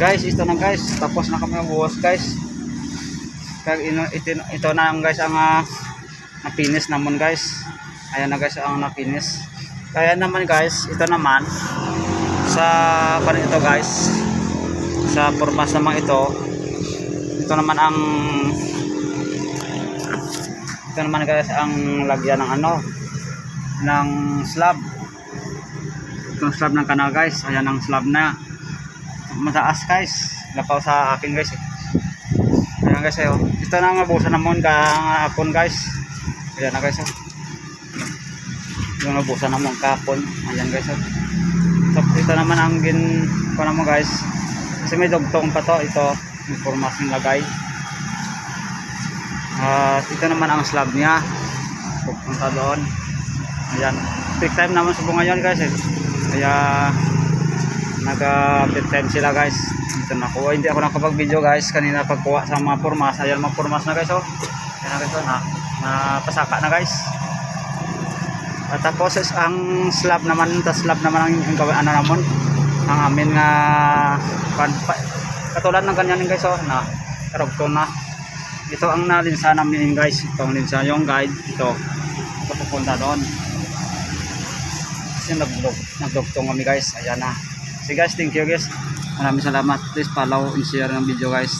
Guys, ito na guys, tapos na kami magbuhos guys. Ito na guys ang napinis naman guys. Ayan na guys ang napinis. Kaya naman guys, ito naman sa ito guys, sa formas naman ito naman ang guys ang lagyan ng ng slab. Itong slab ng kanal guys. Ayan ang slab na mataas guys, lapaw sa akin guys. Ayan guys ito na nga busa naman kahapon guys. Ayan na guys yung nabusa naman kahapon. Ayan guys tapos ito naman ang naman guys, kasi may dugtong pa to. Ito yung formas ng lagay. Ito naman ang slab niya pupunta doon. Ayan, peak time naman sa bunga yun guys kaya nag-peak time sila guys. Ito na ko, hindi ako nakapag video guys kanina pagkuha sa mga formas. Ayan mga formas na guys ayan na guys napasaka na guys. At tapos ang slab naman, ang gawin naman ang amin nga katulad ng ganyan guys na karugtong na. Ito ang nalinsa namin guys, itong linsa yung guide ito pupunta doon kasi nagdugtong kami guys. Ayan na. So guys, thank you guys, maraming salamat. Please follow and share ng video guys.